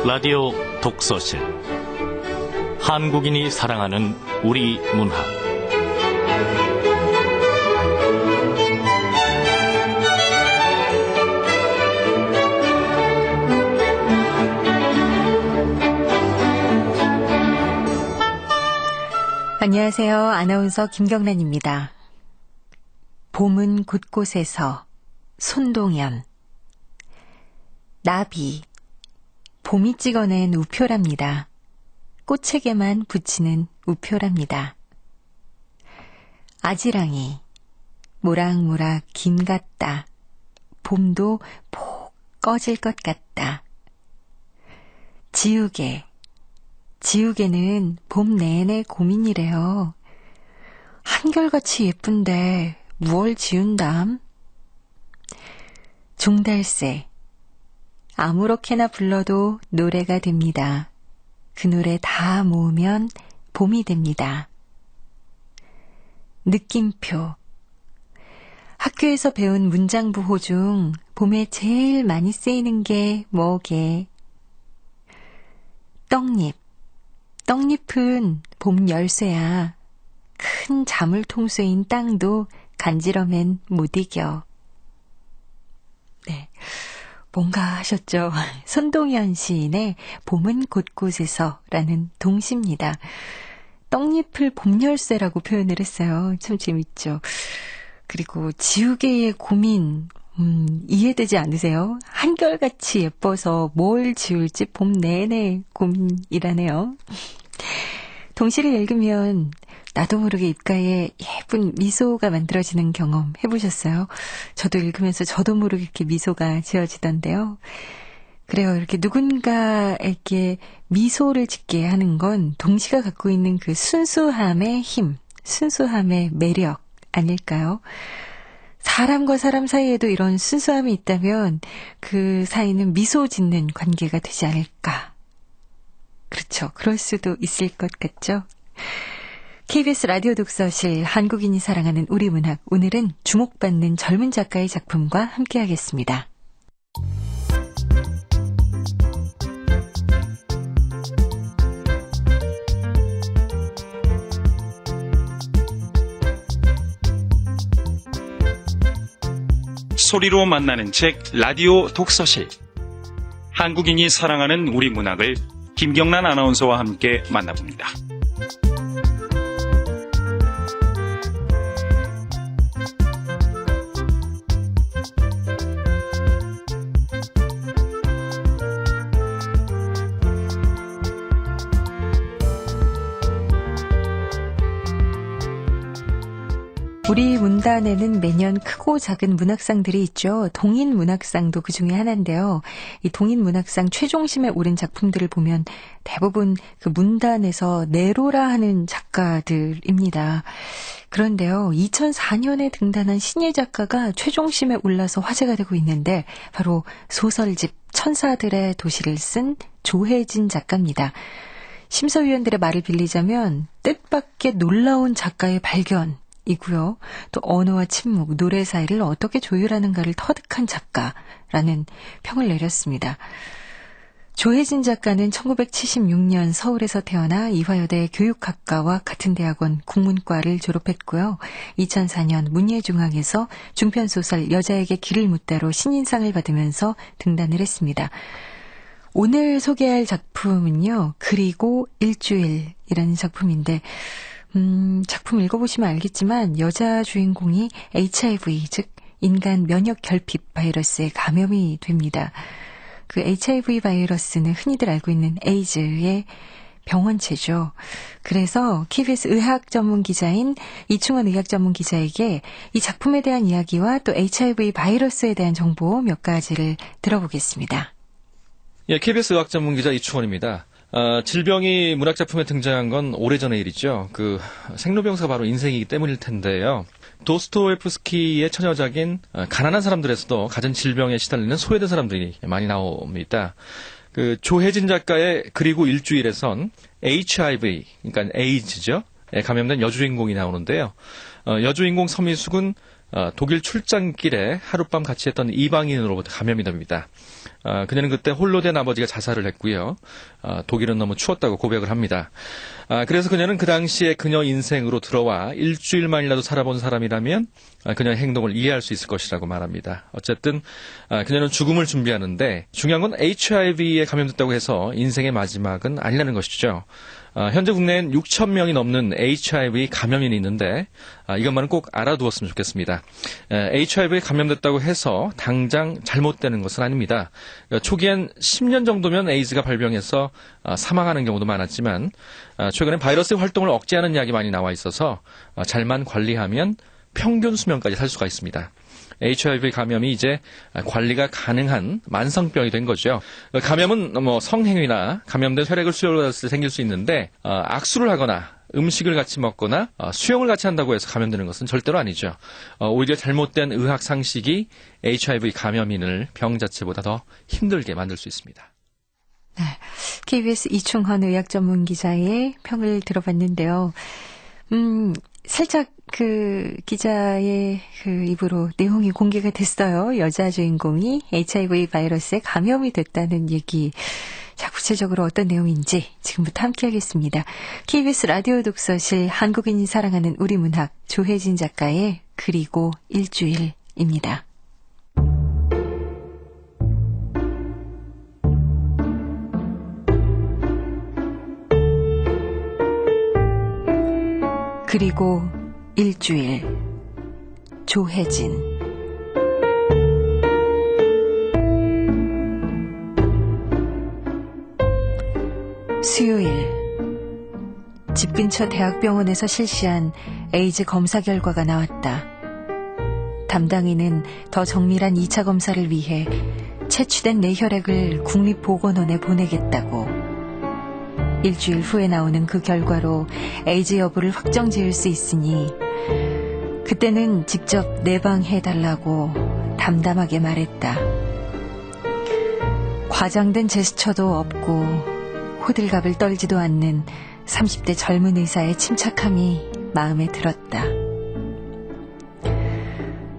라디오 독서실 한국인이 사랑하는 우리 문학 안녕하세요. 아나운서 김경란입니다. 봄은 곳곳에서 손동연 나비 봄이 찍어낸 우표랍니다. 꽃에게만 붙이는 우표랍니다. 아지랑이 모락모락 김 같다. 봄도 폭 꺼질 것 같다. 지우개는 봄 내내 고민이래요. 한결같이 예쁜데 무얼 지운담? 종달새 아무렇게나 불러도 노래가 됩니다. 그 노래 다 모으면 봄이 됩니다. 느낌표 학교에서 배운 문장부호 중 봄에 제일 많이 쓰이는 게 뭐게? 떡잎은 봄 열쇠야. 큰 자물통수인 땅도 간지러면 못 이겨. 네, 뭔가 하셨죠? 손동연 시인의 봄은 곳곳에서 라는 동시입니다. 떡잎을 봄 열쇠라고 표현을 했어요. 참 재밌죠? 그리고 지우개의 고민 이해되지 않으세요? 한결같이 예뻐서 뭘 지울지 봄 내내 고민이라네요. 동시를 읽으면 나도 모르게 입가에 예쁜 미소가 만들어지는 경험 해보셨어요? 저도 읽으면서 저도 모르게 이렇게 미소가 지어지던데요. 그래요. 이렇게 누군가에게 미소를 짓게 하는 건 동시가 갖고 있는 그 순수함의 힘, 순수함의 매력 아닐까요? 사람과 사람 사이에도 이런 순수함이 있다면 그 사이는 미소 짓는 관계가 되지 않을까. 그렇죠. 그럴 수도 있을 것 같죠. KBS 라디오 독서실 한국인이 사랑하는 우리 문학, 오늘은 주목받는 젊은 작가의 작품과 함께하겠습니다. 소리로 만나는 책 라디오 독서실 한국인이 사랑하는 우리 문학을 김경란 아나운서와 함께 만나봅니다. 우리 문단에는 매년 크고 작은 문학상들이 있죠. 동인문학상도 그 중에 하나인데요. 이 동인문학상 최종심에 오른 작품들을 보면 대부분 그 문단에서 내로라 하는 작가들입니다. 그런데요, 2004년에 등단한 신예 작가가 최종심에 올라서 화제가 되고 있는데 바로 소설집 천사들의 도시를 쓴 조혜진 작가입니다. 심사위원들의 말을 빌리자면 뜻밖의 놀라운 작가의 발견 이고요. 또 언어와 침묵, 노래 사이를 어떻게 조율하는가를 터득한 작가라는 평을 내렸습니다. 조혜진 작가는 1976년 서울에서 태어나 이화여대 교육학과와 같은 대학원 국문과를 졸업했고요. 2004년 문예중앙에서 중편소설 여자에게 길을 묻다로 신인상을 받으면서 등단을 했습니다. 오늘 소개할 작품은요. 그리고 일주일이라는 작품인데 작품 읽어보시면 알겠지만 여자 주인공이 HIV, 즉 인간 면역 결핍 바이러스에 감염이 됩니다. 그 HIV 바이러스는 흔히들 알고 있는 에이즈의 병원체죠. 그래서 KBS 의학 전문 기자인 이충원 의학 전문 기자에게 이 작품에 대한 이야기와 또 HIV 바이러스에 대한 정보 몇 가지를 들어보겠습니다. 예, KBS 의학 전문 기자 이충원입니다. 질병이 문학작품에 등장한 건 오래전의 일이죠. 그 생로병사가 바로 인생이기 때문일 텐데요. 도스토옙스키의 처녀작인 가난한 사람들에서도 가진 질병에 시달리는 소외된 사람들이 많이 나옵니다. 그 조혜진 작가의 그리고 일주일에선 HIV, 그러니까 에이즈죠. 감염된 여주인공이 나오는데요. 여주인공 서미숙은 독일 출장길에 하룻밤 같이 했던 이방인으로부터 감염이 됩니다. 그녀는 그때 홀로 된 아버지가 자살을 했고요. 독일은 너무 추웠다고 고백을 합니다. 그래서 그녀는 그 당시에 그녀 인생으로 들어와 일주일만이라도 살아본 사람이라면 그녀의 행동을 이해할 수 있을 것이라고 말합니다. 어쨌든 그녀는 죽음을 준비하는데 중요한 건 HIV에 감염됐다고 해서 인생의 마지막은 아니라는 것이죠. 현재 국내엔 6천 명이 넘는 HIV 감염인이 있는데 이것만은 꼭 알아두었으면 좋겠습니다. HIV에 감염됐다고 해서 당장 잘못되는 것은 아닙니다. 초기엔 10년 정도면 에이즈가 발병해서 사망하는 경우도 많았지만 최근에 바이러스의 활동을 억제하는 약이 많이 나와 있어서 잘만 관리하면 평균 수명까지 살 수가 있습니다. HIV 감염이 이제 관리가 가능한 만성병이 된 거죠. 감염은 성행위나 감염된 혈액을 수혈했을 때 생길 수 있는데 악수를 하거나 음식을 같이 먹거나 수영을 같이 한다고 해서 감염되는 것은 절대로 아니죠. 오히려 잘못된 의학 상식이 HIV 감염인을 병 자체보다 더 힘들게 만들 수 있습니다. 네, KBS 이충헌 의학 전문 기자의 평을 들어봤는데요. 살짝 그 기자의 그 입으로 내용이 공개가 됐어요. 여자 주인공이 HIV 바이러스에 감염이 됐다는 얘기. 자, 구체적으로 어떤 내용인지 지금부터 함께 하겠습니다. KBS 라디오 독서실 한국인이 사랑하는 우리 문학 조혜진 작가의 그리고 일주일입니다. 그리고 일주일. 조혜진. 수요일. 집 근처 대학병원에서 실시한 에이즈 검사 결과가 나왔다. 담당인은 더 정밀한 2차 검사를 위해 채취된 내 혈액을 국립보건원에 보내겠다고. 일주일 후에 나오는 그 결과로 에이즈 여부를 확정 지을 수 있으니 그때는 직접 내방해달라고 담담하게 말했다. 과장된 제스처도 없고 호들갑을 떨지도 않는 30대 젊은 의사의 침착함이 마음에 들었다.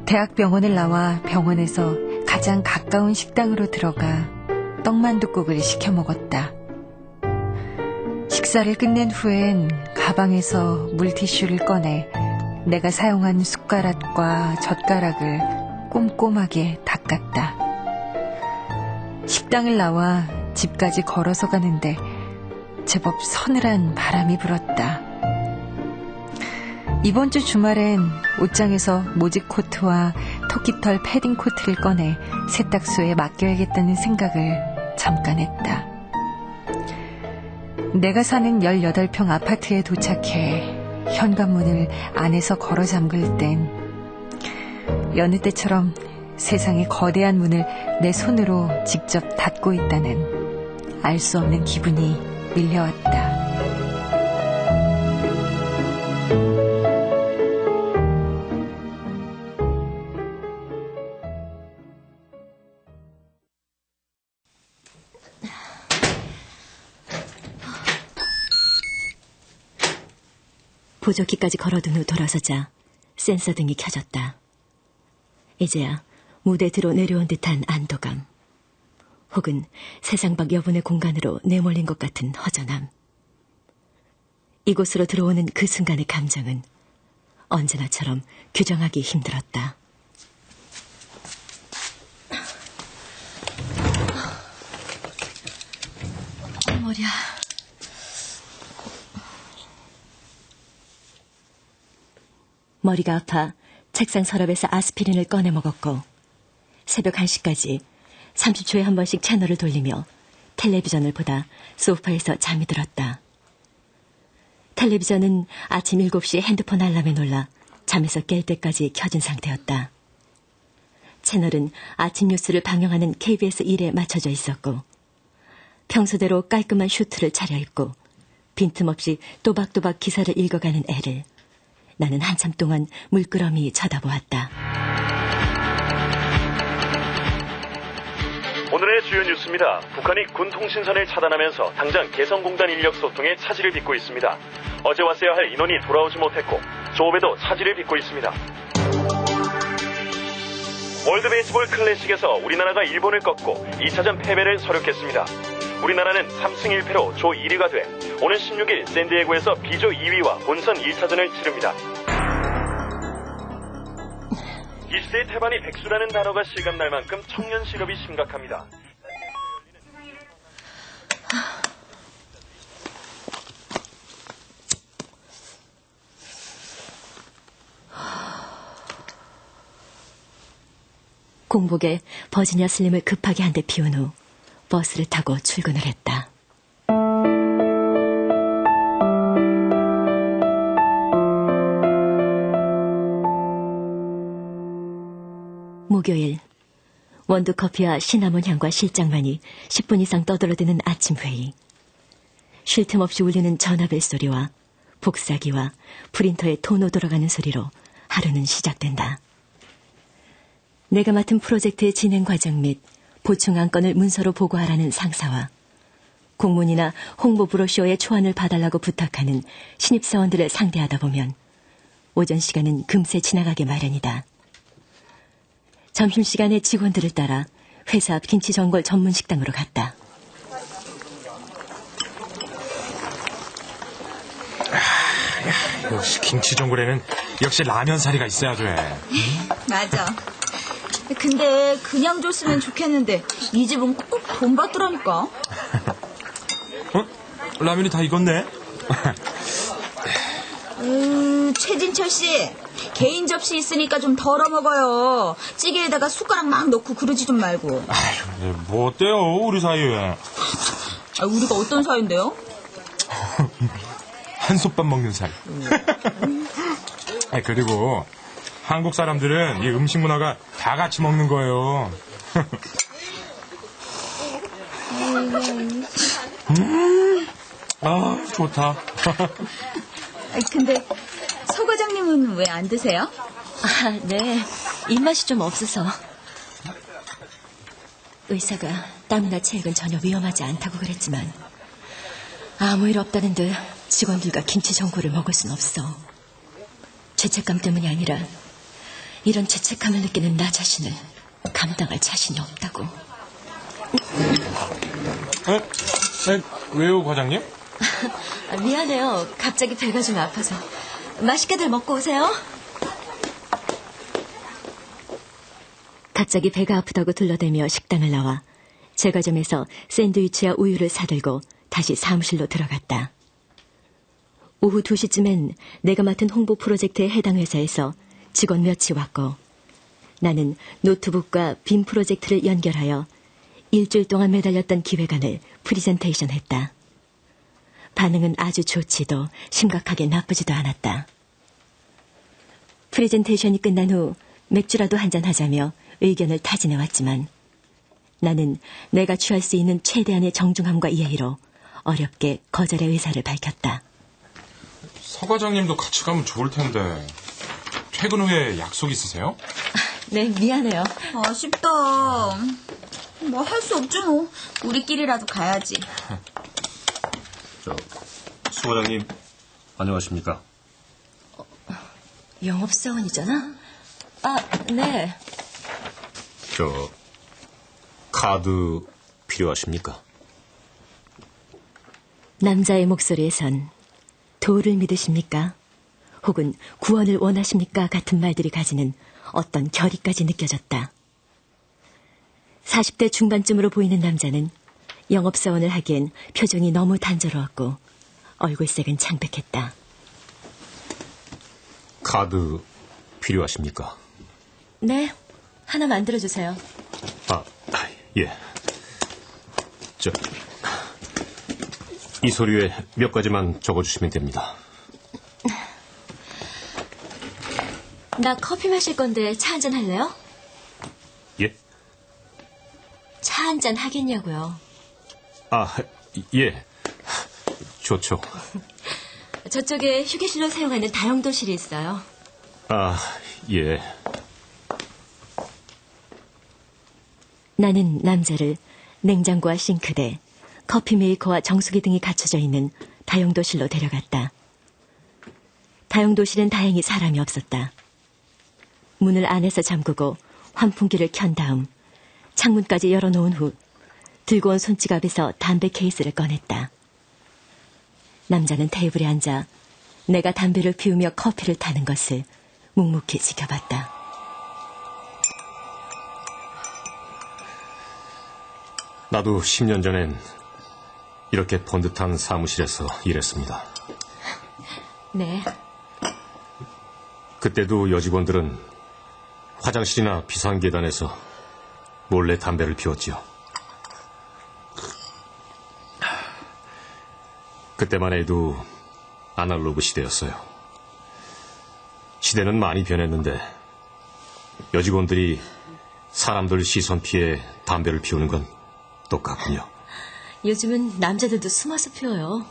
대학병원을 나와 병원에서 가장 가까운 식당으로 들어가 떡만둣국을 시켜 먹었다. 식사를 끝낸 후엔 가방에서 물티슈를 꺼내 내가 사용한 숟가락과 젓가락을 꼼꼼하게 닦았다. 식당을 나와 집까지 걸어서 가는데 제법 서늘한 바람이 불었다. 이번 주 주말엔 옷장에서 모직 코트와 토끼털 패딩 코트를 꺼내 세탁소에 맡겨야겠다는 생각을 잠깐 했다. 내가 사는 18평 아파트에 도착해 현관문을 안에서 걸어 잠글 땐 여느 때처럼 세상의 거대한 문을 내 손으로 직접 닫고 있다는 알 수 없는 기분이 밀려왔다. 보조기까지 걸어둔 후 돌아서자 센서 등이 켜졌다. 이제야 무대뒤로 내려온 듯한 안도감, 혹은 세상 밖 여분의 공간으로 내몰린 것 같은 허전함. 이곳으로 들어오는 그 순간의 감정은 언제나처럼 규정하기 힘들었다. 머리야. 머리가 아파 책상 서랍에서 아스피린을 꺼내 먹었고 새벽 1시까지 30초에 한 번씩 채널을 돌리며 텔레비전을 보다 소파에서 잠이 들었다. 텔레비전은 아침 7시 핸드폰 알람에 놀라 잠에서 깰 때까지 켜진 상태였다. 채널은 아침 뉴스를 방영하는 KBS 1에 맞춰져 있었고 평소대로 깔끔한 슈트를 차려입고 빈틈없이 또박또박 기사를 읽어가는 애를 나는 한참 동안 물끄러미 쳐다보았다. 오늘의 주요 뉴스입니다. 북한이 군 통신선을 차단하면서 당장 개성공단 인력 소통에 차질을 빚고 있습니다. 어제 왔어야 할 인원이 돌아오지 못했고 조업에도 차질을 빚고 있습니다. 월드 베이스볼 클래식에서 우리나라가 일본을 꺾고 2차전 패배를 서력했습니다. 우리나라는 3승 1패로 조 1위가 돼 오는 16일 샌디에고에서 B조 2위와 본선 1차전을 치릅니다. 이 시대의 태반이 백수라는 단어가 실감날 만큼 청년 실업이 심각합니다. 공복에 버지니아 슬림을 급하게 한 대 피운 후 버스를 타고 출근을 했다. 목요일, 원두커피와 시나몬 향과 실장만이 10분 이상 떠들어대는 아침 회의. 쉴 틈 없이 울리는 전화벨 소리와 복사기와 프린터의 토너 돌아가는 소리로 하루는 시작된다. 내가 맡은 프로젝트의 진행 과정 및 보충 안건을 문서로 보고하라는 상사와 공문이나 홍보 브로셔의 초안을 봐달라고 부탁하는 신입사원들을 상대하다 보면 오전 시간은 금세 지나가게 마련이다. 점심시간에 직원들을 따라 회사 앞 김치전골 전문 식당으로 갔다. 역시 김치전골에는 역시 라면사리가 있어야 돼. 맞아. 근데 그냥 줬으면 좋겠는데 이 집은 꼭 돈 받더라니까. 어? 라면이 다 익었네. 최진철 씨, 개인 접시 있으니까 좀 덜어 먹어요. 찌개에다가 숟가락 막 넣고 그러지 좀 말고. 아휴, 뭐 어때요 우리 사이에. 우리가 어떤 사이인데요? 한솥밥 먹는 사이. 그리고 한국 사람들은 이 음식 문화가 다 같이 먹는 거예요. 아, 좋다. 근데 서 과장님은 왜 안 드세요? 아, 네. 입맛이 좀 없어서. 의사가 땀이나 체액은 전혀 위험하지 않다고 그랬지만 아무 일 없다는 듯 직원들과 김치전골을 먹을 순 없어. 죄책감 때문이 아니라 이런 죄책감을 느끼는 나 자신을 감당할 자신이 없다고. 왜요, 과장님? 미안해요. 갑자기 배가 좀 아파서. 맛있게들 먹고 오세요. 갑자기 배가 아프다고 둘러대며 식당을 나와 제과점에서 샌드위치와 우유를 사들고 다시 사무실로 들어갔다. 오후 2시쯤엔 내가 맡은 홍보 프로젝트에 해당 회사에서 직원 몇이 왔고 나는 노트북과 빔 프로젝트를 연결하여 일주일 동안 매달렸던 기획안을 프리젠테이션 했다. 반응은 아주 좋지도 심각하게 나쁘지도 않았다. 프레젠테이션이 끝난 후 맥주라도 한잔하자며 의견을 타진해왔지만 나는 내가 취할 수 있는 최대한의 정중함과 예의로 어렵게 거절의 의사를 밝혔다. 서 과장님도 같이 가면 좋을 텐데 퇴근 후에 약속 있으세요? 네, 미안해요. 아쉽다. 뭐 할 수 없죠 뭐. 우리끼리라도 가야지. 수 과장님, 안녕하십니까? 영업사원이잖아? 아, 네. 카드 필요하십니까? 남자의 목소리에선 도를 믿으십니까? 혹은 구원을 원하십니까? 같은 말들이 가지는 어떤 결의까지 느껴졌다. 40대 중반쯤으로 보이는 남자는 영업사원을 하기엔 표정이 너무 단조로웠고 얼굴색은 창백했다. 카드 필요하십니까? 네, 하나 만들어주세요. 예. 이 서류에 몇 가지만 적어주시면 됩니다. 나 커피 마실 건데 차 한잔 할래요? 예? 차 한잔 하겠냐고요. 예. 좋죠. 저쪽에 휴게실로 사용하는 다용도실이 있어요. 예. 나는 남자를 냉장고와 싱크대, 커피 메이커와 정수기 등이 갖춰져 있는 다용도실로 데려갔다. 다용도실엔 다행히 사람이 없었다. 문을 안에서 잠그고 환풍기를 켠 다음 창문까지 열어놓은 후 들고 온 손지갑에서 담배 케이스를 꺼냈다. 남자는 테이블에 앉아 내가 담배를 피우며 커피를 타는 것을 묵묵히 지켜봤다. 나도 10년 전엔 이렇게 번듯한 사무실에서 일했습니다. 네. 그때도 여직원들은 화장실이나 비상계단에서 몰래 담배를 피웠지요. 그때만 해도 아날로그 시대였어요. 시대는 많이 변했는데 여직원들이 사람들 시선 피해 담배를 피우는 건 똑같군요. 요즘은 남자들도 숨어서 피워요.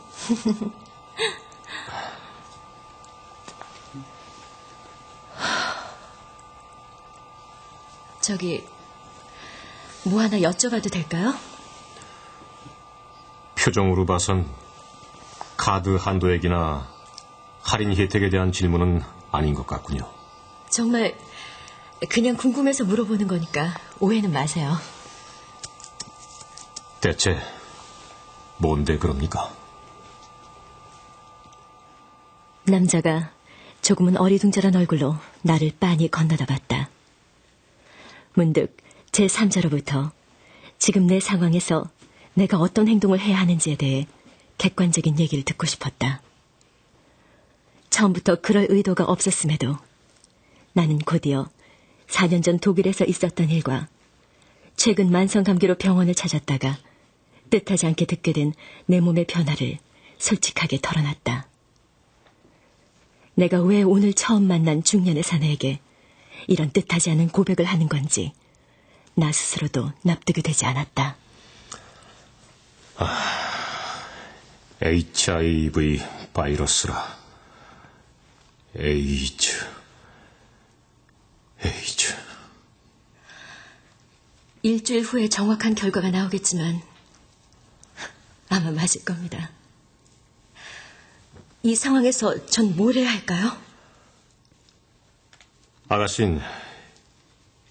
저기 뭐 하나 여쭤봐도 될까요? 표정으로 봐선 카드 한도액이나 할인 혜택에 대한 질문은 아닌 것 같군요. 정말 그냥 궁금해서 물어보는 거니까 오해는 마세요. 대체 뭔데 그럽니까? 남자가 조금은 어리둥절한 얼굴로 나를 빤히 건너다봤다. 문득 제3자로부터 지금 내 상황에서 내가 어떤 행동을 해야 하는지에 대해 객관적인 얘기를 듣고 싶었다. 처음부터 그럴 의도가 없었음에도 나는 곧이어 4년 전 독일에서 있었던 일과 최근 만성감기로 병원을 찾았다가 뜻하지 않게 듣게 된 내 몸의 변화를 솔직하게 털어놨다. 내가 왜 오늘 처음 만난 중년의 사내에게 이런 뜻하지 않은 고백을 하는 건지 나 스스로도 납득이 되지 않았다. HIV 바이러스라. 에이즈. 일주일 후에 정확한 결과가 나오겠지만 아마 맞을 겁니다. 이 상황에서 전 뭘 해야 할까요? 아가씨는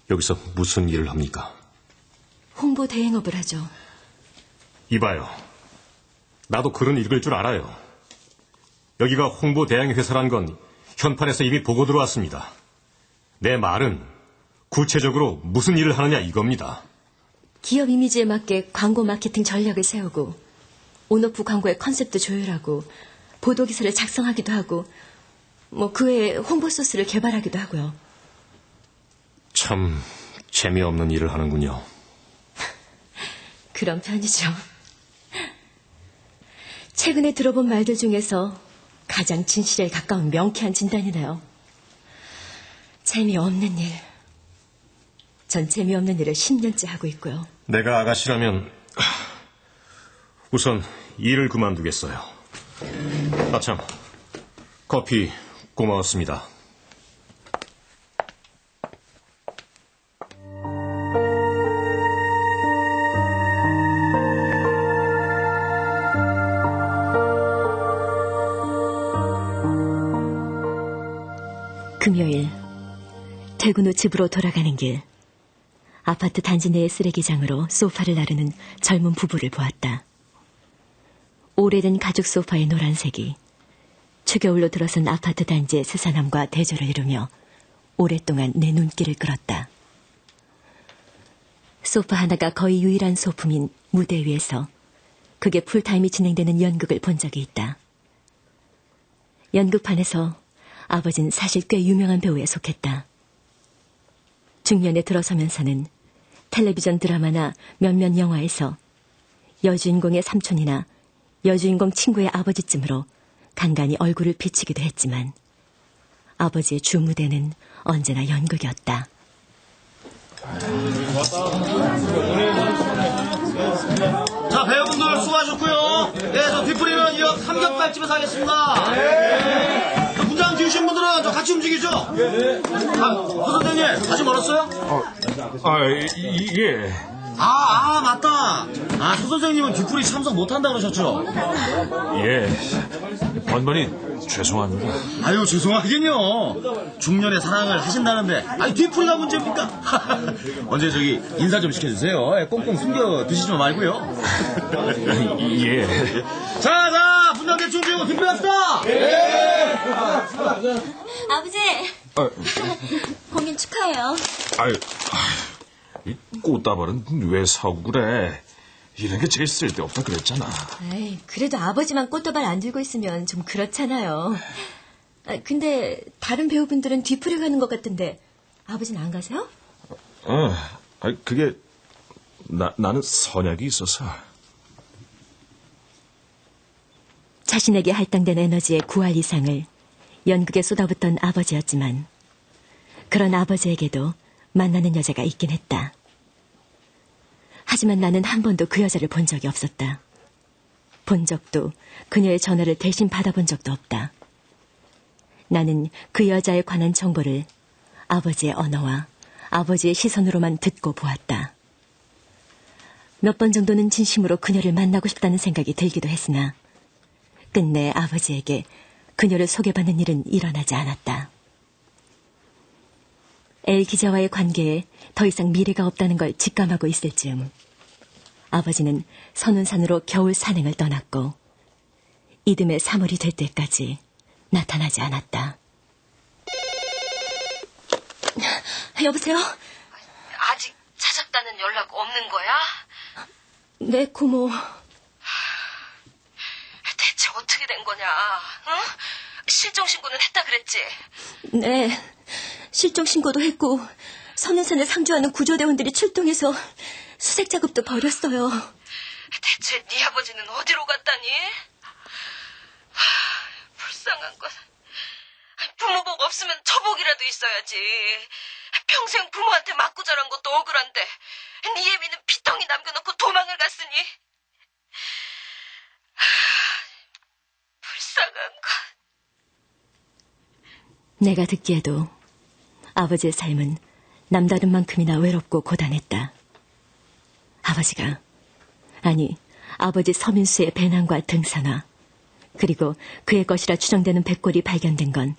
여기서 무슨 일을 합니까? 홍보 대행업을 하죠. 이봐요. 나도 글은 읽을 줄 알아요. 여기가 홍보 대행 회사란 건 현판에서 이미 보고 들어왔습니다. 내 말은 구체적으로 무슨 일을 하느냐 이겁니다. 기업 이미지에 맞게 광고 마케팅 전략을 세우고 온오프 광고의 컨셉도 조율하고 보도기사를 작성하기도 하고 그 외에 홍보 소스를 개발하기도 하고요. 참 재미없는 일을 하는군요. 그런 편이죠. 최근에 들어본 말들 중에서 가장 진실에 가까운 명쾌한 진단이네요. 재미없는 일. 전 재미없는 일을 10년째 하고 있고요. 내가 아가씨라면 우선 일을 그만두겠어요. 아참, 커피 고마웠습니다. 금요일, 퇴근 후 집으로 돌아가는 길. 아파트 단지 내의 쓰레기장으로 소파를 나르는 젊은 부부를 보았다. 오래된 가죽 소파의 노란색이 추겨울로 들어선 아파트 단지의 스산함과 대조를 이루며 오랫동안 내 눈길을 끌었다. 소파 하나가 거의 유일한 소품인 무대 위에서 그게 풀타임이 진행되는 연극을 본 적이 있다. 연극판에서 아버지는 사실 꽤 유명한 배우에 속했다. 중년에 들어서면서는 텔레비전 드라마나 몇몇 영화에서 여주인공의 삼촌이나 여주인공 친구의 아버지쯤으로 간간히 얼굴을 비치기도 했지만 아버지의 주 무대는 언제나 연극이었다. 자, 배우분들 수고하셨고요. 네, 저 뒷부리는 이어 삼겹살집에서 하겠습니다. 네. 분장 지으신 분들은 저 같이 움직이죠? 네. 서 선생님, 아직 멀었어요? 예. 맞다. 서 선생님은 뒷부리 참석 못한다 그러셨죠? 예. 번번이 죄송합니다. 아유, 죄송하긴요. 중년의 사랑을 하신다는데, 아니, 뒤풀이가 문제입니까? 언제 저기 인사 좀 시켜주세요. 꽁꽁 숨겨 드시지 말고요. 예. 자, 분당 대충 지고 뒤풀이합시다! 네! 아버지, 공연 축하해요. 이 꽃다발은 왜 사고 그래? 이런 게 제일 쓸데없다 그랬잖아. 에이, 그래도 아버지만 꽃다발 안 들고 있으면 좀 그렇잖아요. 근데 다른 배우분들은 뒤풀이 가는 것 같던데 아버지는 안 가세요? 그게 나는 선약이 있어서. 자신에게 할당된 에너지의 9할 이상을 연극에 쏟아붓던 아버지였지만 그런 아버지에게도 만나는 여자가 있긴 했다. 하지만 나는 한 번도 그 여자를 본 적이 없었다. 본 적도 그녀의 전화를 대신 받아본 적도 없다. 나는 그 여자에 관한 정보를 아버지의 언어와 아버지의 시선으로만 듣고 보았다. 몇 번 정도는 진심으로 그녀를 만나고 싶다는 생각이 들기도 했으나 끝내 아버지에게 그녀를 소개받는 일은 일어나지 않았다. 엘 기자와의 관계에 더 이상 미래가 없다는 걸 직감하고 있을 즈음 아버지는 선운산으로 겨울 산행을 떠났고 이듬해 3월이 될 때까지 나타나지 않았다. 여보세요? 아직 찾았다는 연락 없는 거야? 네, 고모. 대체 어떻게 된 거냐? 응? 실종 신고는 했다 그랬지? 네, 실종 신고도 했고 선운산을 상주하는 구조대원들이 출동해서 수색 작업도 벌였어요. 대체 네 아버지는 어디로 갔다니? 불쌍한 것. 부모복 없으면 저복이라도 있어야지. 평생 부모한테 맞고 자란 것도 억울한데 네 애미는 피덩이 남겨놓고 도망을 갔으니 불쌍한 것. 내가 듣기에도 아버지의 삶은 남다른 만큼이나 외롭고 고단했다. 아버지 서민수의 배낭과 등산화, 그리고 그의 것이라 추정되는 백골이 발견된 건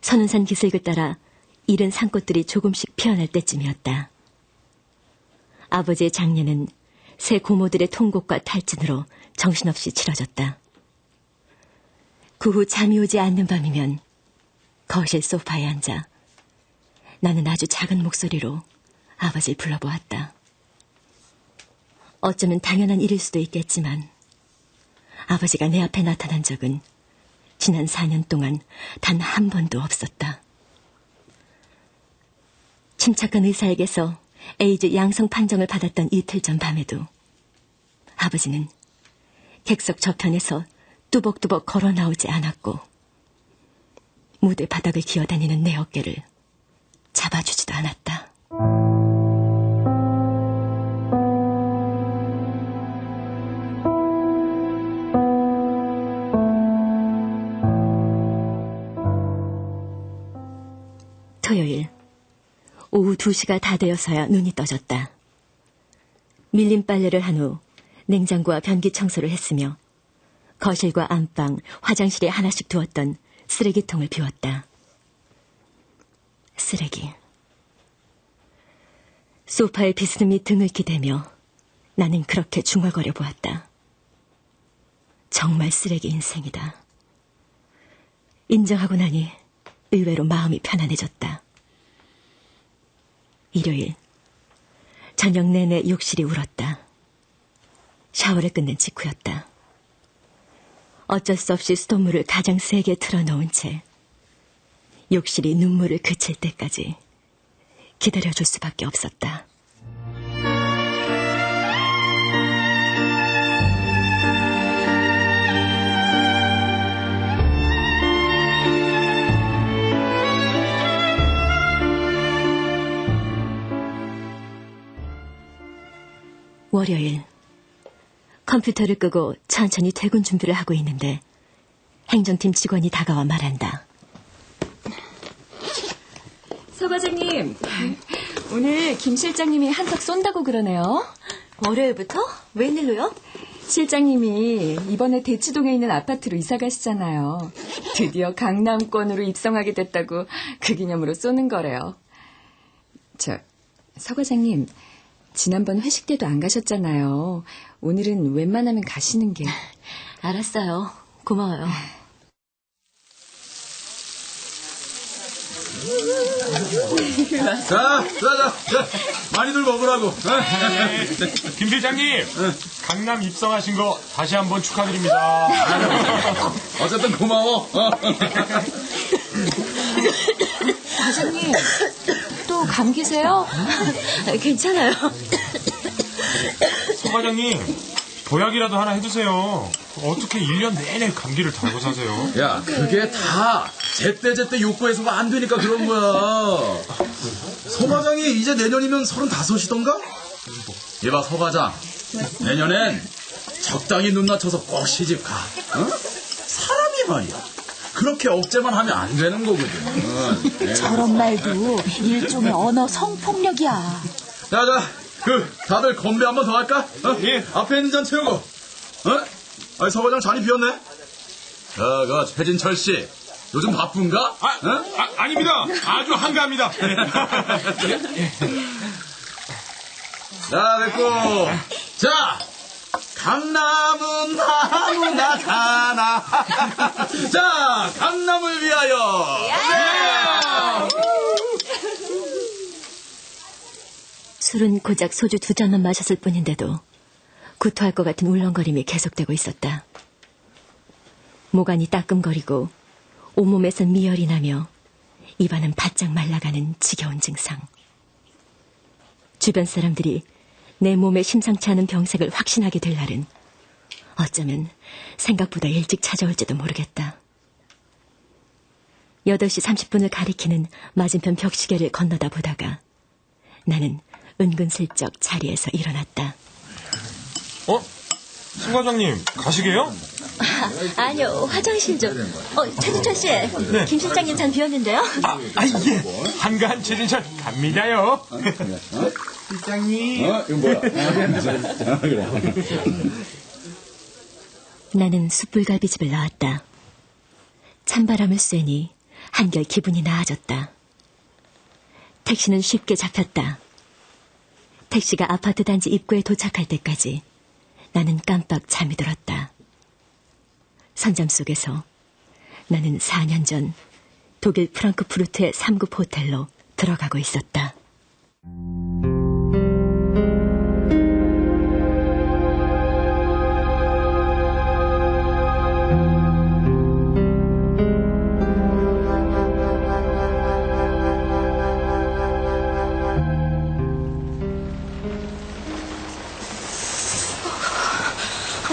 선운산 기슭을 따라 이른 산꽃들이 조금씩 피어날 때쯤이었다. 아버지의 장례는 새 고모들의 통곡과 탈진으로 정신없이 치러졌다. 그 후 잠이 오지 않는 밤이면 거실 소파에 앉아 나는 아주 작은 목소리로 아버지를 불러보았다. 어쩌면 당연한 일일 수도 있겠지만 아버지가 내 앞에 나타난 적은 지난 4년 동안 단 한 번도 없었다. 침착한 의사에게서 에이즈 양성 판정을 받았던 이틀 전 밤에도 아버지는 객석 저편에서 뚜벅뚜벅 걸어 나오지 않았고 무대 바닥을 기어다니는 내 어깨를 잡아주지도 않았다. 토요일 오후 2시가 다 되어서야 눈이 떠졌다. 밀린 빨래를 한 후 냉장고와 변기 청소를 했으며 거실과 안방, 화장실에 하나씩 두었던 쓰레기통을 비웠다. 쓰레기. 소파에 비스듬히 등을 기대며 나는 그렇게 중얼거려 보았다. 정말 쓰레기 인생이다. 인정하고 나니 의외로 마음이 편안해졌다. 일요일 저녁 내내 욕실이 울었다. 샤워를 끝낸 직후였다. 어쩔 수 없이 수돗물을 가장 세게 틀어놓은 채 욕실이 눈물을 그칠 때까지 기다려줄 수밖에 없었다. 월요일 컴퓨터를 끄고 천천히 퇴근 준비를 하고 있는데 행정팀 직원이 다가와 말한다. 서 과장님, 오늘 김 실장님이 한턱 쏜다고 그러네요. 월요일부터? 웬일로요? 실장님이 이번에 대치동에 있는 아파트로 이사 가시잖아요. 드디어 강남권으로 입성하게 됐다고 그 기념으로 쏘는 거래요. 서 과장님, 지난번 회식 때도 안 가셨잖아요. 오늘은 웬만하면 가시는 게. 알았어요. 고마워요. 자, 많이들 먹으라고. 김 실장님, 강남 입성하신 거 다시 한번 축하드립니다. 어쨌든 고마워. 과장님, 또 감기세요? 괜찮아요. 서 과장님, 보약이라도 하나 해주세요. 어떻게 1년 내내 감기를 달고 사세요? 야, 그게 다 제때 욕구해서가 안 되니까 그런 거야. 서 과장이 이제 내년이면 35이던가? 얘봐, 서 과장. 내년엔 적당히 눈 낮춰서 꼭 시집 가. 어? 사람이 말이야. 그렇게 억제만 하면 안 되는 거거든. 저런 말도 일종의 언어 성폭력이야. 자, 다들 건배 한번 더 할까? 예. 앞에 있는 잔 채우고. 아니, 서 과장 잔이 비었네. 최진철 씨. 요즘 바쁜가? 아닙니다. 아주 한가합니다. 자, 됐고. 자, 강남은 나무나 사나. 자, 강남을 위하여. 술은 고작 소주 2잔만 마셨을 뿐인데도 구토할 것 같은 울렁거림이 계속되고 있었다. 모간이 따끔거리고 온몸에선 미열이 나며 입안은 바짝 말라가는 지겨운 증상. 주변 사람들이 내 몸에 심상치 않은 병색을 확신하게 될 날은 어쩌면 생각보다 일찍 찾아올지도 모르겠다. 8시 30분을 가리키는 맞은편 벽시계를 건너다 보다가 나는 은근슬쩍 자리에서 일어났다. 신 과장님, 가시게요? 아니요, 화장실 좀. 최진철 씨, 네. 김 실장님 잔 비웠는데요? 예. 한가한 최진철 갑니다요. 실장님. 이거 뭐야? 나는 숯불갈비집을 나왔다. 찬바람을 쐬니 한결 기분이 나아졌다. 택시는 쉽게 잡혔다. 택시가 아파트 단지 입구에 도착할 때까지 나는 깜빡 잠이 들었다. 선잠 속에서 나는 4년 전 독일 프랑크푸르트의 3급 호텔로 들어가고 있었다.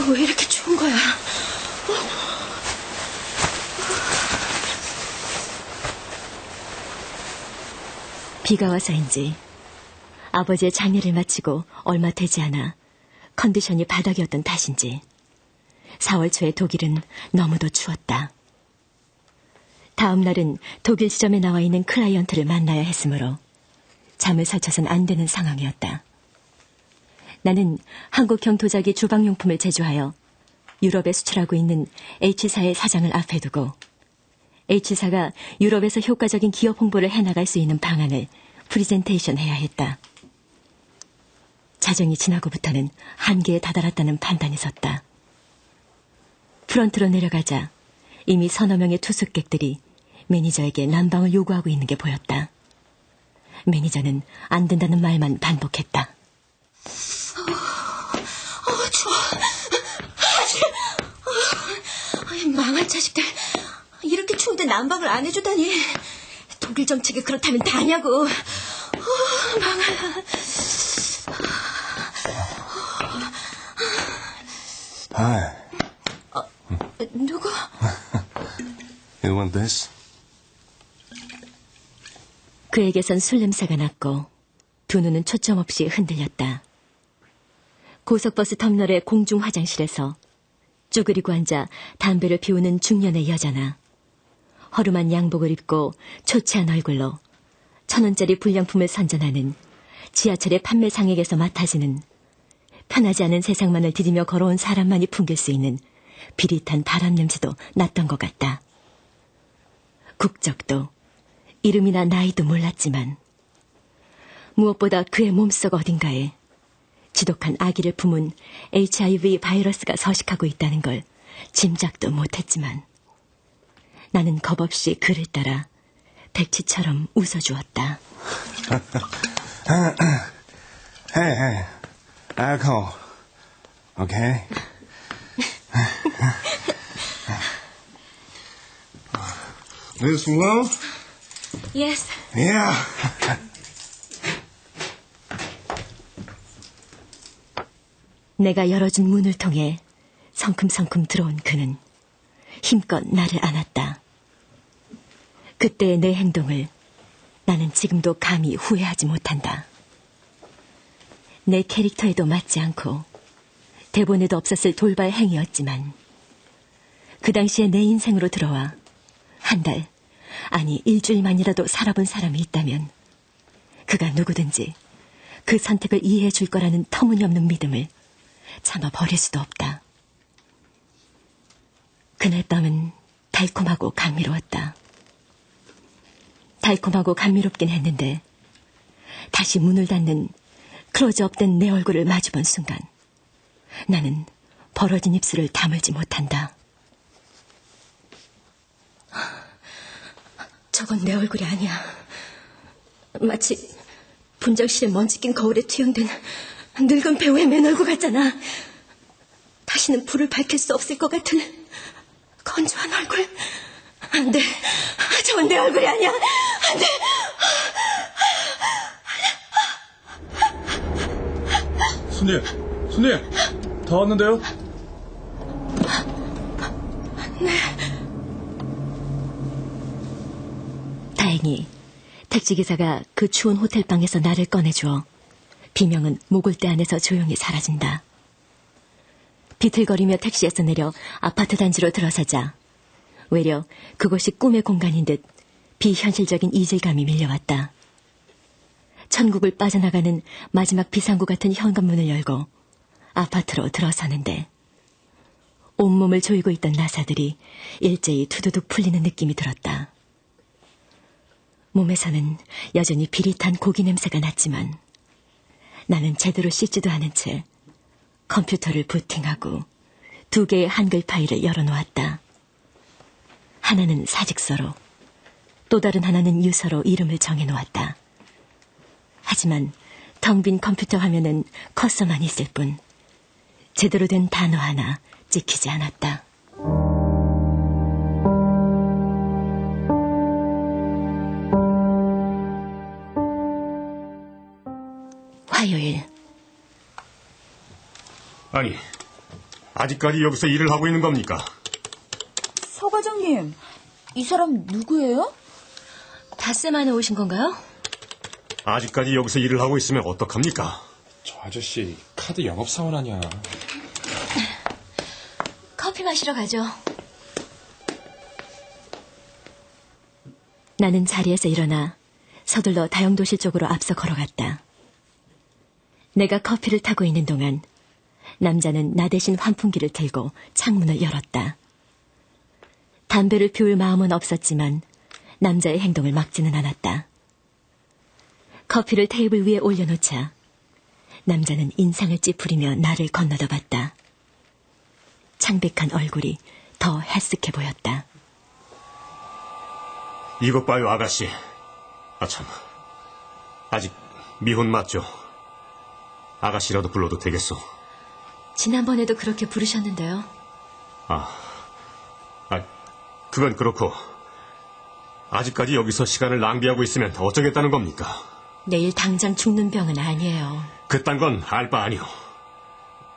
왜 이렇게 추운 거야? 비가 와서인지 아버지의 장례를 마치고 얼마 되지 않아 컨디션이 바닥이었던 탓인지 4월 초에 독일은 너무도 추웠다. 다음 날은 독일 지점에 나와 있는 클라이언트를 만나야 했으므로 잠을 설쳐선 안 되는 상황이었다. 나는 한국형 도자기 주방용품을 제조하여 유럽에 수출하고 있는 H사의 사장을 앞에 두고 H사가 유럽에서 효과적인 기업 홍보를 해나갈 수 있는 방안을 프리젠테이션 해야 했다. 자정이 지나고부터는 한계에 다다랐다는 판단이 섰다. 프런트로 내려가자 이미 서너 명의 투숙객들이 매니저에게 난방을 요구하고 있는 게 보였다. 매니저는 안 된다는 말만 반복했다. 추워. 망할 자식들. 이렇게 추운데 난방을 안 해주다니. 독일 정책이 그렇다면 다냐고. 망할. 누구? You want this? 그에게선 술 냄새가 났고 두 눈은 초점 없이 흔들렸다. 고속버스 터미널의 공중 화장실에서 쭈그리고 앉아 담배를 피우는 중년의 여자나 허름한 양복을 입고 초췌한 얼굴로 1,000원짜리 불량품을 선전하는 지하철의 판매상에게서 맡아지는 편하지 않은 세상만을 디디며 걸어온 사람만이 풍길 수 있는 비릿한 바람 냄새도 났던 것 같다. 국적도 이름이나 나이도 몰랐지만 무엇보다 그의 몸속 어딘가에 지독한 아기를 품은 HIV 바이러스가 서식하고 있다는 걸 짐작도 못했지만 나는 겁없이 그를 따라 백치처럼 웃어주었다. Hey, alcohol. Okay? This room? Yes. Yeah. 내가 열어준 문을 통해 성큼성큼 들어온 그는 힘껏 나를 안았다. 그때의 내 행동을 나는 지금도 감히 후회하지 못한다. 내 캐릭터에도 맞지 않고 대본에도 없었을 돌발 행위였지만 그 당시에 내 인생으로 들어와 한 달, 아니 일주일만이라도 살아본 사람이 있다면 그가 누구든지 그 선택을 이해해 줄 거라는 터무니없는 믿음을 참아 버릴 수도 없다. 그날 밤은 달콤하고 감미로웠다. 달콤하고 감미롭긴 했는데 다시 문을 닫는 클로즈업된 내 얼굴을 마주본 순간 나는 벌어진 입술을 다물지 못한다. 저건 내 얼굴이 아니야. 마치 분장실에 먼지 낀 거울에 투영된 늙은 배우의 맨 얼굴 같잖아. 다시는 불을 밝힐 수 없을 것 같은 건조한 얼굴. 안 돼. 저건 내 얼굴이 아니야. 안 돼. 손님, 다 왔는데요? 네. 다행히 택시기사가 그 추운 호텔방에서 나를 꺼내주어 비명은 모골대 안에서 조용히 사라진다. 비틀거리며 택시에서 내려 아파트 단지로 들어서자 외려 그곳이 꿈의 공간인 듯 비현실적인 이질감이 밀려왔다. 천국을 빠져나가는 마지막 비상구 같은 현관문을 열고 아파트로 들어서는데 온몸을 조이고 있던 나사들이 일제히 투두둑 풀리는 느낌이 들었다. 몸에서는 여전히 비릿한 고기 냄새가 났지만 나는 제대로 씻지도 않은 채 컴퓨터를 부팅하고 2개의 한글 파일을 열어놓았다. 하나는 사직서로 또 다른 하나는 유서로 이름을 정해놓았다. 하지만 텅 빈 컴퓨터 화면은 커서만 있을 뿐 제대로 된 단어 하나 찍히지 않았다. 화요일. 아니, 아직까지 여기서 일을 하고 있는 겁니까? 서 과장님, 이 사람 누구예요? 닷새 만에 오신 건가요? 아직까지 여기서 일을 하고 있으면 어떡합니까? 저 아저씨 카드 영업사원 아니야. 커피 마시러 가죠. 나는 자리에서 일어나 서둘러 다용도실 쪽으로 앞서 걸어갔다. 내가 커피를 타고 있는 동안 남자는 나 대신 환풍기를 들고 창문을 열었다. 담배를 피울 마음은 없었지만 남자의 행동을 막지는 않았다. 커피를 테이블 위에 올려놓자 남자는 인상을 찌푸리며 나를 건너다 봤다. 창백한 얼굴이 더 헬쓱해 보였다. 이것 봐요, 아가씨. 아참, 아직 미혼 맞죠? 아가씨라도 불러도 되겠소? 지난번에도 그렇게 부르셨는데요. 그건 그렇고 아직까지 여기서 시간을 낭비하고 있으면 어쩌겠다는 겁니까? 내일 당장 죽는 병은 아니에요. 그딴 건 알 바 아니오.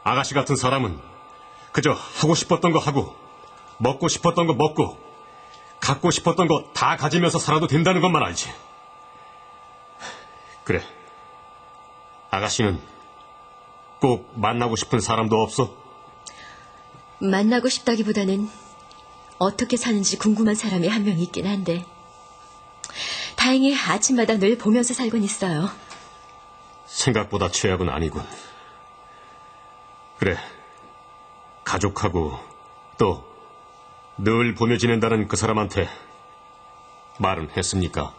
아가씨 같은 사람은 그저 하고 싶었던 거 하고 먹고 싶었던 거 먹고 갖고 싶었던 거 다 가지면서 살아도 된다는 것만 알지. 그래, 아가씨는 꼭 만나고 싶은 사람도 없어? 만나고 싶다기보다는 어떻게 사는지 궁금한 사람이 한 명 있긴 한데 다행히 아침마다 늘 보면서 살곤 있어요. 생각보다 최악은 아니군. 그래, 가족하고 또 늘 보며 지낸다는 그 사람한테 말은 했습니까?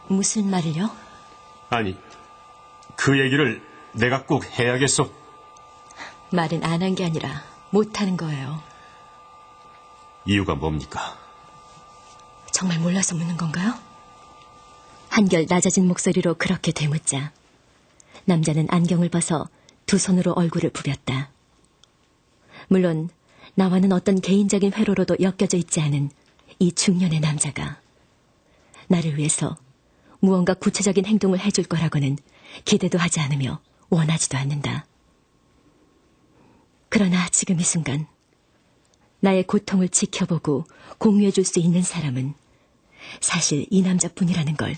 무슨 말을요? 아니, 그 얘기를 내가 꼭 해야겠어. 말은 안 한 게 아니라 못하는 거예요. 이유가 뭡니까? 정말 몰라서 묻는 건가요? 한결 낮아진 목소리로 그렇게 되묻자 남자는 안경을 벗어 두 손으로 얼굴을 부볐다. 물론 나와는 어떤 개인적인 회로로도 엮여져 있지 않은 이 중년의 남자가 나를 위해서 무언가 구체적인 행동을 해줄 거라고는 기대도 하지 않으며 원하지도 않는다. 그러나 지금 이 순간 나의 고통을 지켜보고 공유해줄 수 있는 사람은 사실 이 남자뿐이라는 걸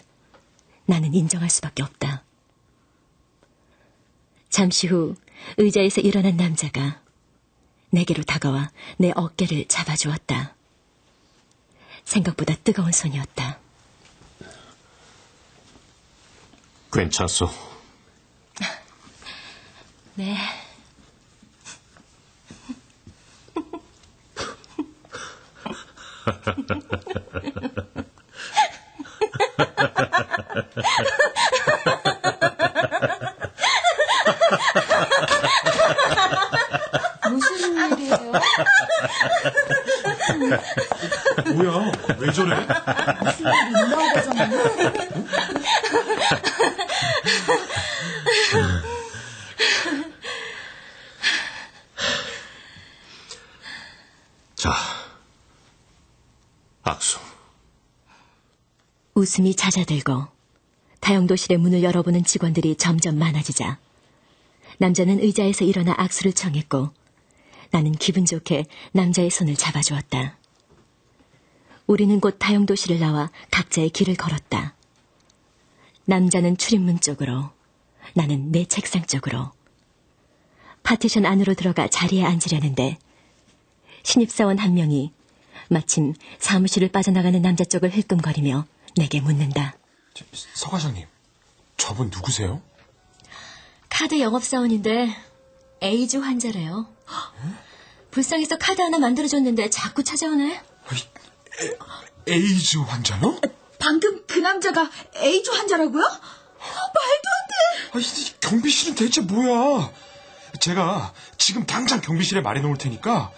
나는 인정할 수밖에 없다. 잠시 후 의자에서 일어난 남자가 내게로 다가와 내 어깨를 잡아주었다. 생각보다 뜨거운 손이었다. 괜찮소? 네. 무슨 일이에요? 뭐야? 왜 저래? 무슨 일이 있나 보잖아요. 자, 악수. 웃음이 잦아들고 다용도실의 문을 열어보는 직원들이 점점 많아지자 남자는 의자에서 일어나 악수를 청했고 나는 기분 좋게 남자의 손을 잡아주었다. 우리는 곧 다용도실을 나와 각자의 길을 걸었다. 남자는 출입문 쪽으로, 나는 내 책상 쪽으로. 파티션 안으로 들어가 자리에 앉으려는데 신입사원 한 명이 마침 사무실을 빠져나가는 남자 쪽을 힐끔거리며 내게 묻는다. 서 과장님, 저분 누구세요? 카드 영업사원인데 에이즈 환자래요. 불쌍해서 카드 하나 만들어줬는데 자꾸 찾아오네. 에이즈 환자요? 방금 그 남자가 에이즈 환자라고요? 말도 안 돼. 경비실은 대체 뭐야? 제가 지금 당장 경비실에 말해놓을 테니까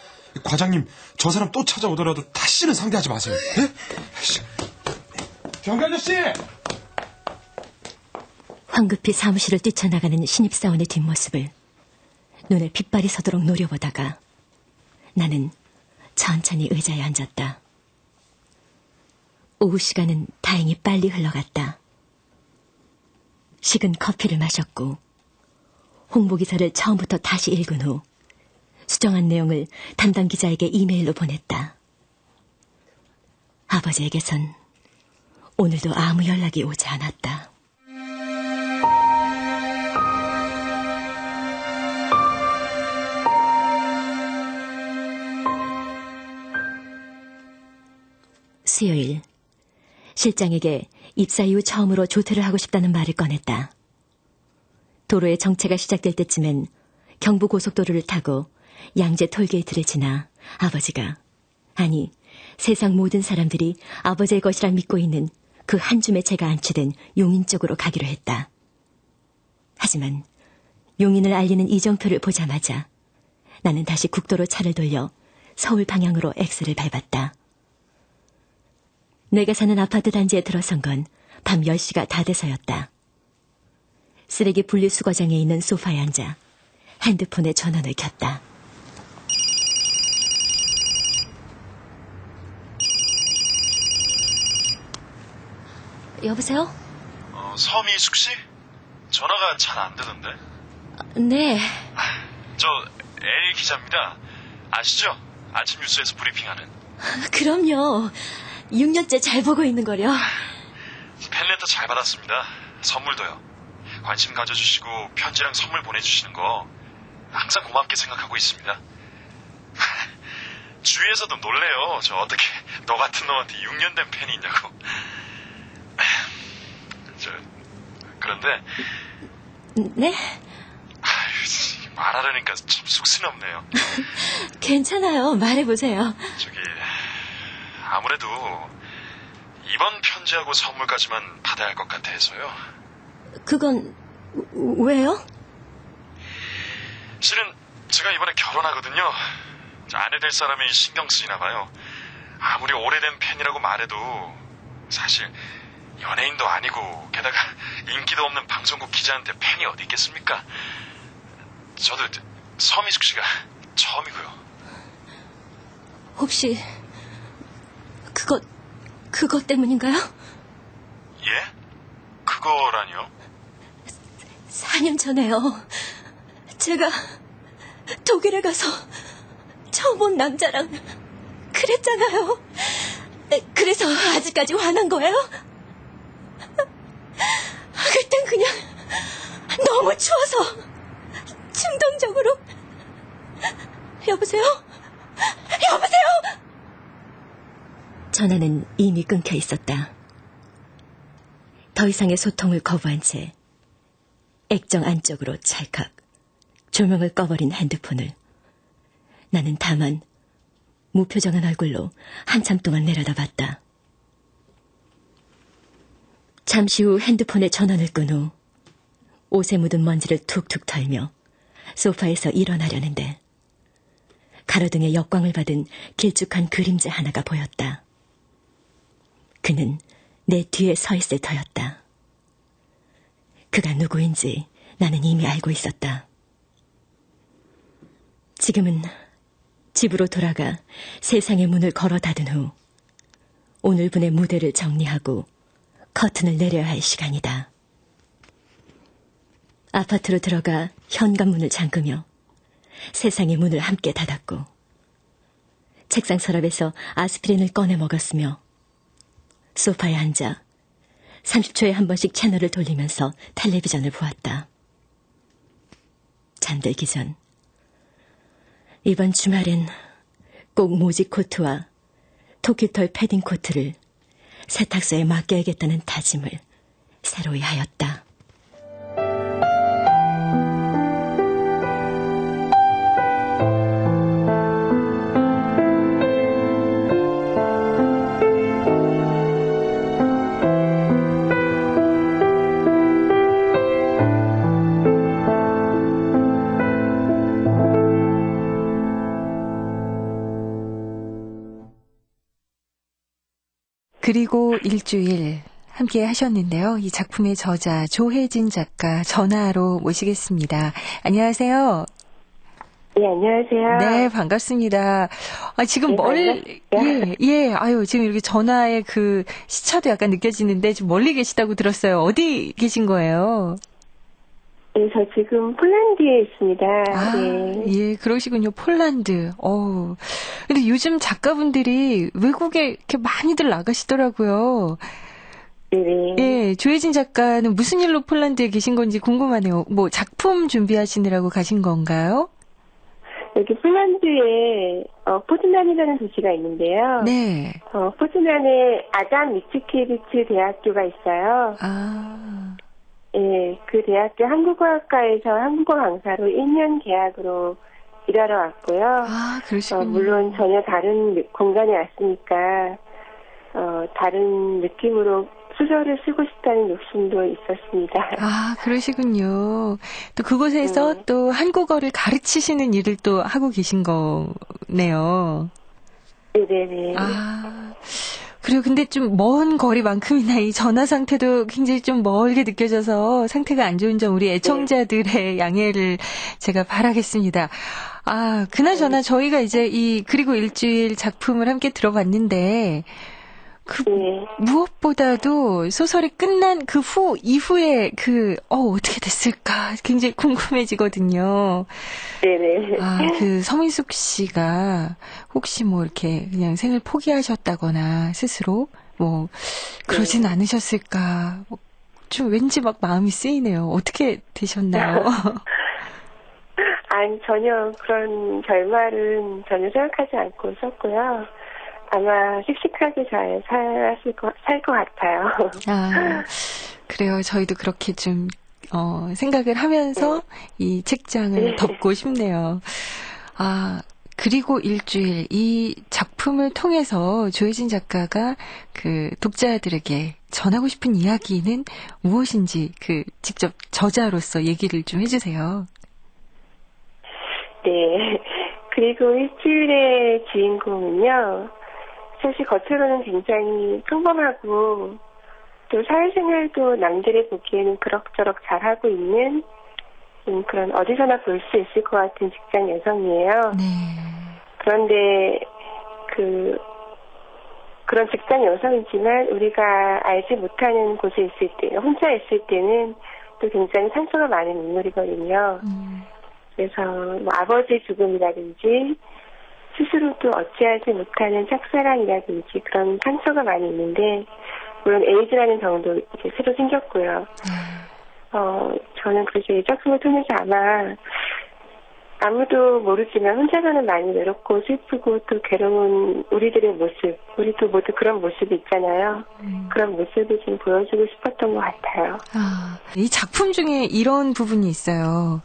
과장님 저 사람 또 찾아오더라도 다시는 상대하지 마세요. 네? 경비 아저씨! 황급히 사무실을 뛰쳐나가는 신입사원의 뒷모습을 눈에 핏발이 서도록 노려보다가 나는 천천히 의자에 앉았다. 오후 시간은 다행히 빨리 흘러갔다. 식은 커피를 마셨고 홍보기사를 처음부터 다시 읽은 후 수정한 내용을 담당 기자에게 이메일로 보냈다. 아버지에게선 오늘도 아무 연락이 오지 않았다. 수요일, 실장에게 입사 이후 처음으로 조퇴를 하고 싶다는 말을 꺼냈다. 도로의 정체가 시작될 때쯤엔 경부고속도로를 타고 양재 톨게이트를 지나 아버지가, 아니 세상 모든 사람들이 아버지의 것이라 믿고 있는 그 한 줌의 채가 안치된 용인 쪽으로 가기로 했다. 하지만 용인을 알리는 이정표를 보자마자 나는 다시 국도로 차를 돌려 서울 방향으로 엑셀을 밟았다. 내가 사는 아파트 단지에 들어선 건 밤 10시가 다 돼서였다. 쓰레기 분리수거장에 있는 소파에 앉아 핸드폰에 전원을 켰다. 여보세요? 서미숙 씨? 전화가 잘 안 되던데. 네. 저 LA 기자입니다. 아시죠? 아침 뉴스에서 브리핑하는. 그럼요. 6년째 잘 보고 있는 거려. 팬레터 잘 받았습니다. 선물도요. 관심 가져주시고 편지랑 선물 보내주시는 거 항상 고맙게 생각하고 있습니다. 주위에서도 놀래요. 저 어떻게 너 같은 놈한테 6년 된 팬이 있냐고. 그런데 네? 말하려니까 참 쑥스럽네요. 괜찮아요. 말해보세요. 아무래도 이번 편지하고 선물까지만 받아야 할 것 같아서요. 그건 왜요? 실은 제가 이번에 결혼하거든요. 아내 될 사람이 신경 쓰이나 봐요. 아무리 오래된 팬이라고 말해도 사실 연예인도 아니고 게다가 인기도 없는 방송국 기자한테 팬이 어디 있겠습니까? 저도 서미숙 씨가 처음이고요. 혹시 그것 때문인가요? 예? 그거라니요? 4년 전에요. 제가 독일에 가서 처음 본 남자랑 그랬잖아요. 그래서 아직까지 화난 거예요? 그땐 그냥 너무 추워서 충동적으로. 여보세요? 전화는 이미 끊겨 있었다. 더 이상의 소통을 거부한 채 액정 안쪽으로 찰칵 조명을 꺼버린 핸드폰을 나는 다만 무표정한 얼굴로 한참 동안 내려다봤다. 잠시 후 핸드폰의 전원을 끈 후 옷에 묻은 먼지를 툭툭 털며 소파에서 일어나려는데 가로등에 역광을 받은 길쭉한 그림자 하나가 보였다. 그는 내 뒤에 서 있을 터였다. 그가 누구인지 나는 이미 알고 있었다. 지금은 집으로 돌아가 세상의 문을 걸어 닫은 후 오늘분의 무대를 정리하고 커튼을 내려야 할 시간이다. 아파트로 들어가 현관문을 잠그며 세상의 문을 함께 닫았고 책상 서랍에서 아스피린을 꺼내 먹었으며 소파에 앉아 30초에 한 번씩 채널을 돌리면서 텔레비전을 보았다. 잠들기 전 이번 주말엔 꼭 모지 코트와 토끼털 패딩 코트를 세탁소에 맡겨야겠다는 다짐을 새로이 하였다. 그리고 일주일 함께 하셨는데요. 이 작품의 저자 조혜진 작가 전화로 모시겠습니다. 안녕하세요. 네, 안녕하세요. 네, 반갑습니다. 지금 지금 이렇게 전화의 그 시차도 약간 느껴지는데 좀 멀리 계시다고 들었어요. 어디 계신 거예요? 네, 저 지금 폴란드에 있습니다. 네. 예, 그러시군요. 폴란드. 근데 요즘 작가분들이 외국에 이렇게 많이들 나가시더라고요. 네네. 예, 조혜진 작가는 무슨 일로 폴란드에 계신 건지 궁금하네요. 뭐 작품 준비하시느라고 가신 건가요? 여기 폴란드에 포즈난이라는 도시가 있는데요. 네. 포즈난에 아담 미츠키비츠 대학교가 있어요. 예, 그 대학교 한국어학과에서 한국어 강사로 1년 계약으로 일하러 왔고요. 그러시군요. 물론 전혀 다른 공간에 왔으니까 다른 느낌으로 소설을 쓰고 싶다는 욕심도 있었습니다. 그러시군요. 또 그곳에서 또 한국어를 가르치시는 일을 또 하고 계신 거네요. 네네네. 그래요. 근데 좀 먼 거리만큼이나 이 전화 상태도 굉장히 좀 멀게 느껴져서 상태가 안 좋은 점 우리 애청자들의 양해를 제가 바라겠습니다. 그나저나 저희가 이제 그리고 일주일 작품을 함께 들어봤는데 무엇보다도 소설이 끝난 그 이후에 어떻게 됐을까 굉장히 궁금해지거든요. 네네. 그 서민숙 씨가 혹시 뭐 이렇게 그냥 생을 포기하셨다거나 스스로 뭐 그러진 않으셨을까. 좀 왠지 막 마음이 쓰이네요. 어떻게 되셨나요? 아니, 전혀 그런 결말은 전혀 생각하지 않고 썼고요. 아마 씩씩하게 잘 살 것 같아요. 그래요. 저희도 그렇게 좀 생각을 하면서 이 책장을 덮고 싶네요. 그리고 일주일 이 작품을 통해서 조혜진 작가가 그 독자들에게 전하고 싶은 이야기는 무엇인지 직접 저자로서 얘기를 좀 해주세요. 네. 그리고 일주일의 주인공은요, 사실 겉으로는 굉장히 평범하고 또 사회생활도 남들이 보기에는 그럭저럭 잘하고 있는 그런 어디서나 볼 수 있을 것 같은 직장 여성이에요. 그런데 그런 직장 여성이지만 우리가 알지 못하는 곳에 있을 때, 혼자 있을 때는 또 굉장히 상처가 많은 인물이거든요. 그래서 뭐 아버지 죽음이라든지 스스로도 어찌하지 못하는 짝사랑이라든지 그런 상처가 많이 있는데, 물론 에이즈라는 병도 이제 새로 생겼고요. 저는 그래서 이 작품을 통해서 아마 아무도 모르지만 혼자서는 많이 외롭고 슬프고 또 괴로운 우리들의 모습, 우리도 모두 그런 모습이 있잖아요. 그런 모습을 좀 보여주고 싶었던 것 같아요. 이 작품 중에 이런 부분이 있어요.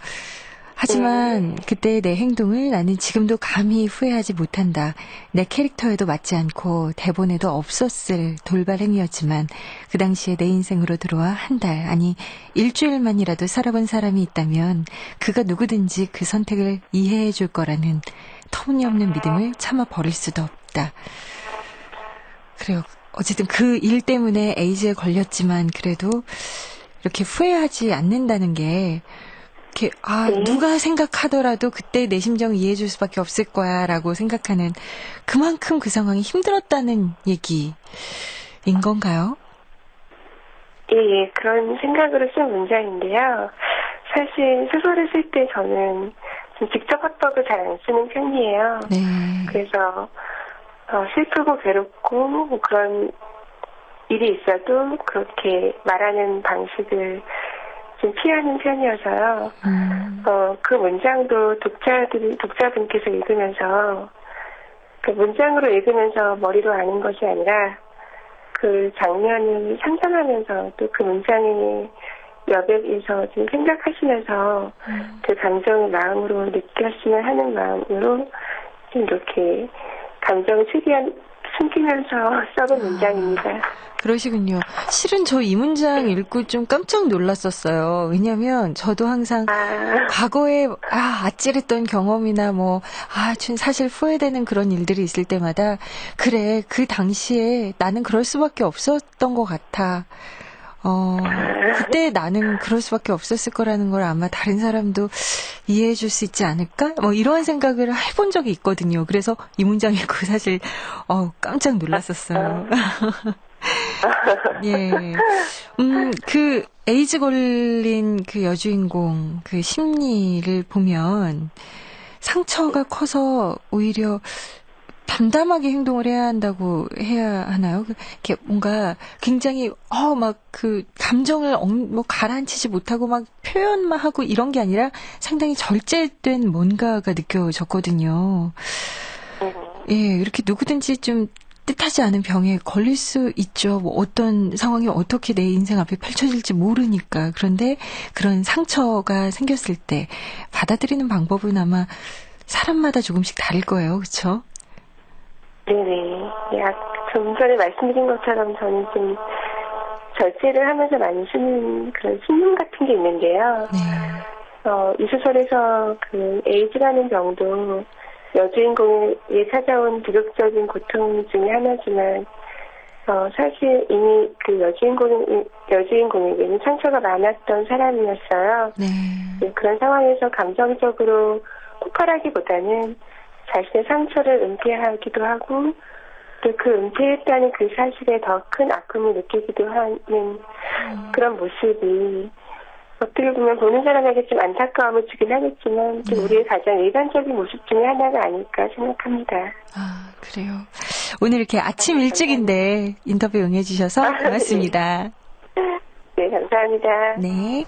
하지만 그때의 내 행동을 나는 지금도 감히 후회하지 못한다. 내 캐릭터에도 맞지 않고 대본에도 없었을 돌발 행위였지만 그 당시에 내 인생으로 들어와 한 달, 아니 일주일만이라도 살아본 사람이 있다면 그가 누구든지 그 선택을 이해해 줄 거라는 터무니없는 믿음을 참아 버릴 수도 없다. 그래요. 어쨌든 그 일 때문에 에이즈에 걸렸지만 그래도 이렇게 후회하지 않는다는 게 누가 생각하더라도 그때 내 심정을 이해해 줄 수밖에 없을 거야 라고 생각하는 그만큼 그 상황이 힘들었다는 얘기인 건가요? 예, 그런 생각으로 쓴 문장인데요. 사실 소설을 쓸 때 저는 좀 직접 화법을 잘 안 쓰는 편이에요. 그래서 슬프고 괴롭고 뭐 그런 일이 있어도 그렇게 말하는 방식을 좀 피하는 편이어서요. 그 문장도 독자분께서 읽으면서, 그 문장으로 읽으면서 머리로 아는 것이 아니라, 그 장면을 상상하면서 또 그 문장의 여백에서 좀 생각하시면서 그 감정을 마음으로 느꼈으면 하는 마음으로 좀 이렇게 감정을 최대한 숨기면서 써본 문장입니다. 그러시군요. 실은 저 이 문장 읽고 좀 깜짝 놀랐었어요. 왜냐면 저도 항상 과거에 아찔했던 경험이나 사실 후회되는 그런 일들이 있을 때마다 그래, 그 당시에 나는 그럴 수밖에 없었던 것 같아. 그때 나는 그럴 수밖에 없었을 거라는 걸 아마 다른 사람도 이해해 줄 수 있지 않을까? 이런 생각을 해본 적이 있거든요. 그래서 이 문장 읽고 사실 깜짝 놀랐었어요. 예. 그 에이즈 걸린 그 여주인공 그 심리를 보면 상처가 커서 오히려 담담하게 행동을 해야 한다고 해야 하나요? 이렇게 뭔가 굉장히 그 감정을 가라앉히지 못하고 막 표현만 하고 이런 게 아니라 상당히 절제된 뭔가가 느껴졌거든요. 예, 이렇게 누구든지 좀 뜻하지 않은 병에 걸릴 수 있죠. 어떤 상황이 어떻게 내 인생 앞에 펼쳐질지 모르니까. 그런데 그런 상처가 생겼을 때 받아들이는 방법은 아마 사람마다 조금씩 다를 거예요. 그렇죠? 네네. 좀 전에 말씀드린 것처럼 저는 좀 절제를 하면서 많이 쓰는 그런 신문 같은 게 있는데요. 이 소설에서 그 에이즈라는 병도 여주인공에 찾아온 비극적인 고통 중에 하나지만, 사실 이미 그 여주인공에게는 상처가 많았던 사람이었어요. 그런 상황에서 감정적으로 폭발하기보다는 자신의 상처를 은폐하기도 하고, 또 그 은폐했다는 그 사실에 더 큰 아픔을 느끼기도 하는 그런 모습이 어떻게 보면 보는 사람에게 좀 안타까움을 주긴 하겠지만 좀 우리의 가장 일반적인 모습 중에 하나가 아닐까 생각합니다. 그래요. 오늘 이렇게 아침 일찍인데 인터뷰 응해주셔서 고맙습니다. 네, 감사합니다. 네.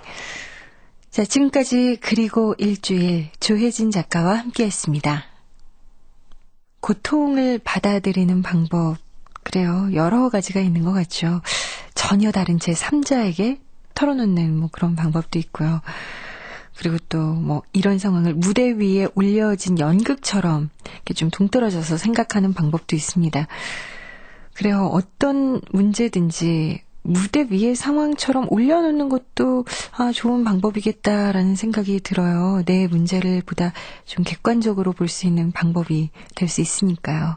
자, 지금까지 그리고 일주일 조혜진 작가와 함께했습니다. 고통을 받아들이는 방법, 그래요. 여러 가지가 있는 것 같죠. 전혀 다른 제 3자에게 털어놓는 뭐 그런 방법도 있고요. 그리고 또 뭐 이런 상황을 무대 위에 올려진 연극처럼 이렇게 좀 동떨어져서 생각하는 방법도 있습니다. 그래요. 어떤 문제든지 무대 위에 상황처럼 올려놓는 것도 좋은 방법이겠다라는 생각이 들어요. 내 문제를 보다 좀 객관적으로 볼 수 있는 방법이 될 수 있으니까요.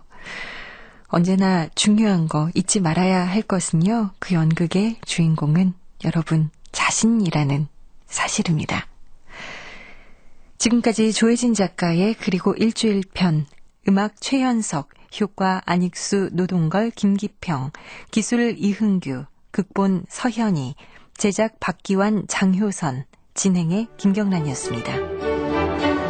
언제나 중요한 거 잊지 말아야 할 것은요. 그 연극의 주인공은 여러분 자신이라는 사실입니다. 지금까지 조혜진 작가의 그리고 일주일편, 음악 최현석, 효과 안익수, 노동걸, 김기평, 기술 이흥규, 극본 서현이, 제작 박기환, 장효선, 진행의 김경란이었습니다.